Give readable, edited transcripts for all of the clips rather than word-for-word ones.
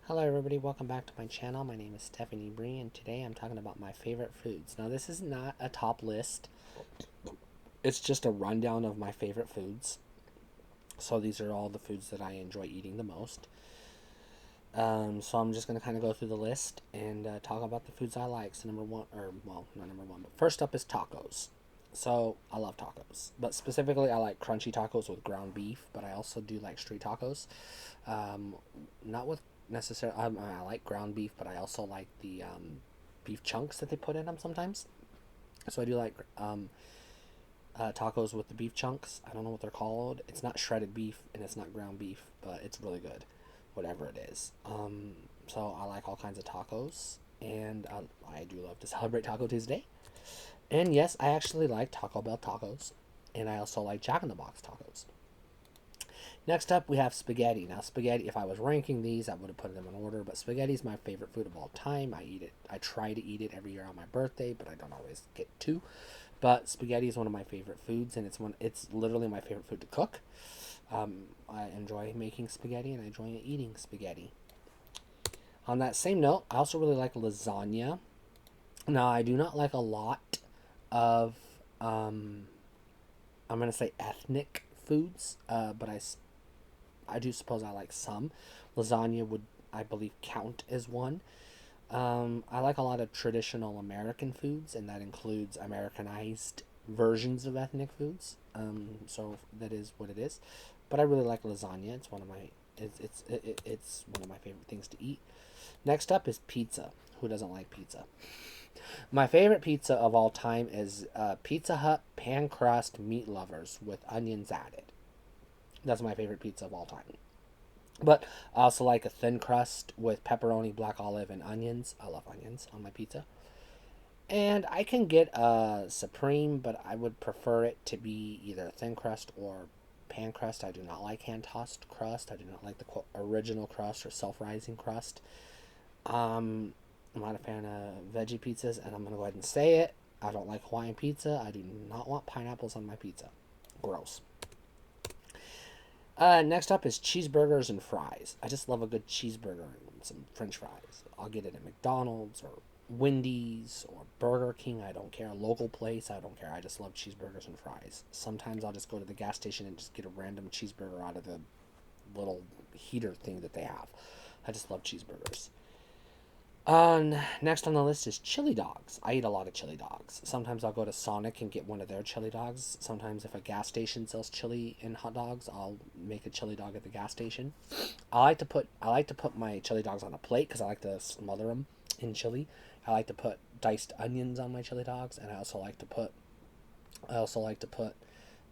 Hello everybody, welcome back to my channel. My name is Stephanie Bree and today I'm talking about my favorite foods. Now this is not a top list, it's just a rundown of my favorite foods. So these are all the foods that I enjoy eating the most. So I'm just going to kind of go through the list and talk about the foods I like. So number one, or well, not number one, but first up is tacos. So I love tacos, but specifically I like crunchy tacos with ground beef, but I also do like street tacos. Um, Not with necessarily, I like ground beef, but I also like the beef chunks that they put in them sometimes. So I do like tacos with the beef chunks. I don't know what they're called. It's not shredded beef and it's not ground beef, but it's really good, whatever it is. So I like all kinds of tacos, and I do love to celebrate Taco Tuesday. And yes, I actually like Taco Bell tacos, and I also like Jack in the Box tacos. Next up, we have spaghetti. Now, spaghetti, if I was ranking these, I would have put them in order, but spaghetti is my favorite food of all time. I eat it. I try to eat it every year on my birthday, but I don't always get to. But spaghetti is one of my favorite foods, and it's literally my favorite food to cook. I enjoy making spaghetti, and I enjoy eating spaghetti. On that same note, I also really like lasagna. Now, I do not like a lot of, I'm going to say ethnic foods, but I do suppose I like some. Lasagna would, I believe, count as one. I like a lot of traditional American foods, and that includes Americanized versions of ethnic foods. So that is what it is. But I really like lasagna. It's one of my it's one of my favorite things to eat. Next up is pizza. Who doesn't like pizza? My favorite pizza of all time is Pizza Hut pan crust meat lovers with onions added. That's my favorite pizza of all time. But I also like a thin crust with pepperoni, black olive, and onions. I love onions on my pizza. And I can get a supreme, but I would prefer it to be either thin crust or pan crust. I do not like hand tossed crust. I do not like the original crust or self rising crust. I'm not a fan of veggie pizzas, and I'm gonna go ahead and say it. I don't like Hawaiian pizza. I do not want pineapples on my pizza. Gross. Next up is cheeseburgers and fries. I just love a good cheeseburger and some french fries. I'll get it at McDonald's or Wendy's or Burger King. I don't care. A local place. I don't care. I just love cheeseburgers and fries. Sometimes I'll just go to the gas station and just get a random cheeseburger out of the little heater thing that they have. I just love cheeseburgers. Next on the list is chili dogs. I eat a lot of chili dogs. Sometimes I'll go to Sonic and get one of their chili dogs. Sometimes if a gas station sells chili and hot dogs, I'll make a chili dog at the gas station. I like to put my chili dogs on a plate because I like to smother them in chili. I like to put diced onions on my chili dogs, and I also like to put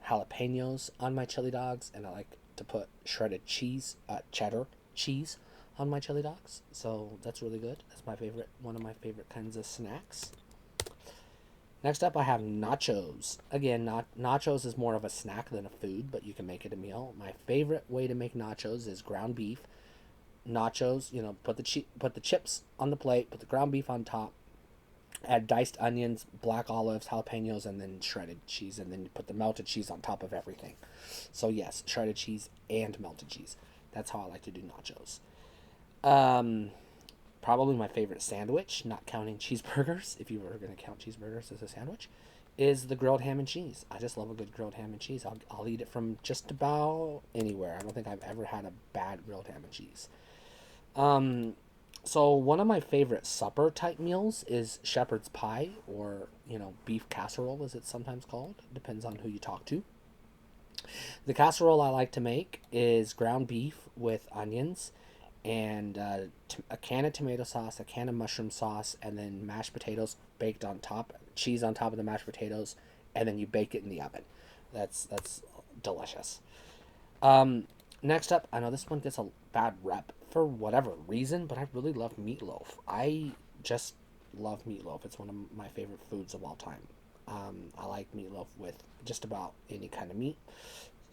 jalapenos on my chili dogs, and I like to put shredded cheese, cheddar cheese on my chili dogs. So that's really good. That's my favorite, one of my favorite kinds of snacks. Next up, I have nachos. Again, nachos is more of a snack than a food, but you can make it a meal. My favorite way to make nachos is ground beef. Nachos, put the chips on the plate, put the ground beef on top, add diced onions, black olives, jalapenos, and then shredded cheese, and then you put the melted cheese on top of everything. So yes, shredded cheese and melted cheese. That's how I like to do nachos. Um, Probably my favorite sandwich, not counting cheeseburgers, if you were going to count cheeseburgers as a sandwich, is the grilled ham and cheese. I just love a good grilled ham and cheese. I'll eat it from just about anywhere. I don't think I've ever had a bad grilled ham and cheese. Um, so one of my favorite supper type meals is shepherd's pie, or beef casserole as it's sometimes called. Depends on who you talk to. The casserole I like to make is ground beef with onions and a can of tomato sauce, a can of mushroom sauce, and then mashed potatoes baked on top, cheese on top of the mashed potatoes, and then you bake it in the oven. That's delicious. Next up, I know this one gets a bad rep for whatever reason, but I really love meatloaf. I just love meatloaf. It's one of my favorite foods of all time. I like meatloaf with just about any kind of meat,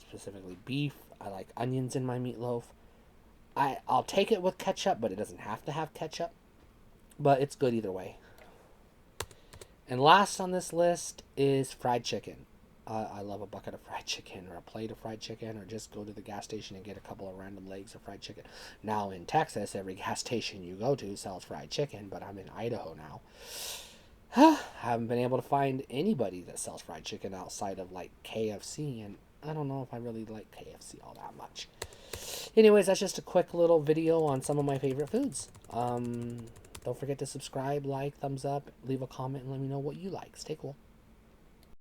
specifically beef. I like onions in my meatloaf. I'll take it with ketchup, but it doesn't have to have ketchup. But it's good either way. And last on this list is fried chicken. I love a bucket of fried chicken or a plate of fried chicken, or just go to the gas station and get a couple of random legs of fried chicken. Now in Texas, every gas station you go to sells fried chicken, but I'm in Idaho now. I haven't been able to find anybody that sells fried chicken outside of like KFC, and I don't know if I really like KFC all that much. Anyways, that's just a quick little video on some of my favorite foods. Don't forget to subscribe, like, thumbs up, leave a comment, and let me know what you like. Stay cool.